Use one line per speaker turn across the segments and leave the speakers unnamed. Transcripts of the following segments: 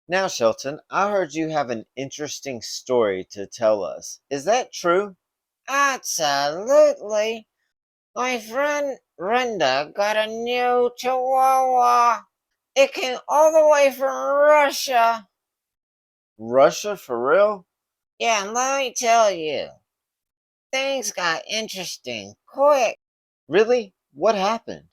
Now, Shelton, I heard you have an interesting story to tell us. Is that true?
Absolutely. My friend Brenda got a new chihuahua. It came all the way from Russia.
Russia for real?
Yeah, and let me tell you, things got interesting quick.
Really? What happened?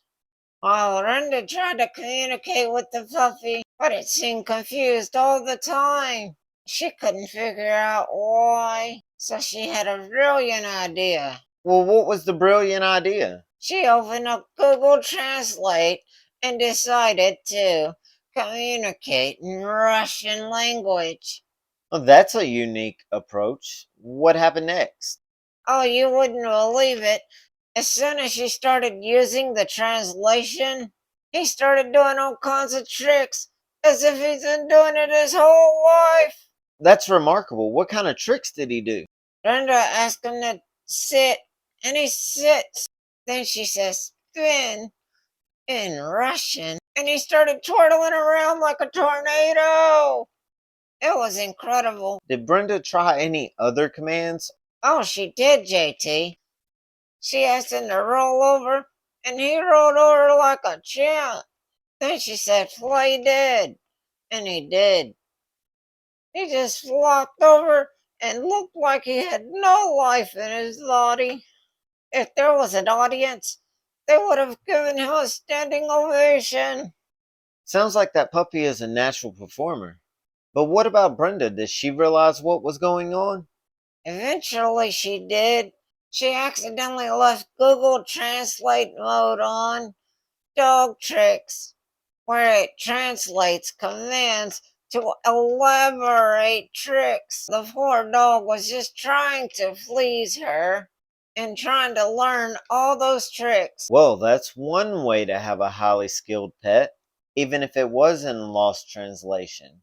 While Brenda tried to communicate with the puppy, but it seemed confused all the time. She couldn't figure out why, so she had a brilliant idea.
Well, what was the brilliant idea?
She opened up Google Translate and decided to communicate in Russian language.
Well, that's a unique approach. What happened next?
Oh, you wouldn't believe it. As soon as she started using the translation, he started doing all kinds of tricks as if he's been doing it his whole life.
That's remarkable. What kind of tricks did he do?
Brenda asked him to sit, and he sits. Then she says, spin in Russian, and he started twirling around like a tornado. It was incredible.
Did Brenda try any other commands?
Oh, she did, JT. She asked him to roll over, and he rolled over like a champ. Then she said, play dead. And he did. He just flopped over and looked like he had no life in his body. If there was an audience, they would have given him a standing ovation.
Sounds like that puppy is a natural performer. But what about Brenda? Did she realize what was going on?
Eventually, she did. She accidentally left Google Translate mode on, dog tricks, where it translates commands to elaborate tricks. The poor dog was just trying to please her and trying to learn all those tricks.
Well, that's one way to have a highly skilled pet, even if it was in lost translation.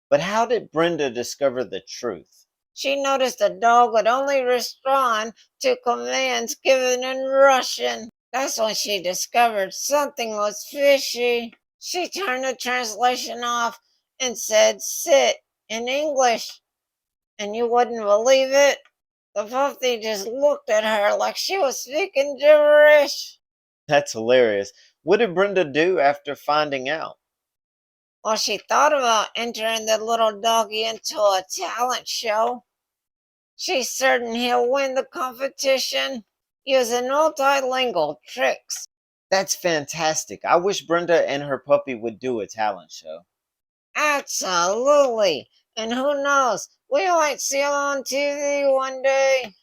But how did Brenda discover the truth?
She noticed the dog would only respond to commands given in Russian. That's when she discovered something was fishy. She turned the translation off and said sit in English. And you wouldn't believe it. The puppy just looked at her like she was speaking gibberish.
That's hilarious. What did Brenda do after finding out?
Well, she thought about entering the little doggy into a talent show. She's certain he'll win the competition using multilingual tricks.
That's fantastic. I wish Brenda and her puppy would do a talent show.
Absolutely. And who knows, we might see him on TV one day.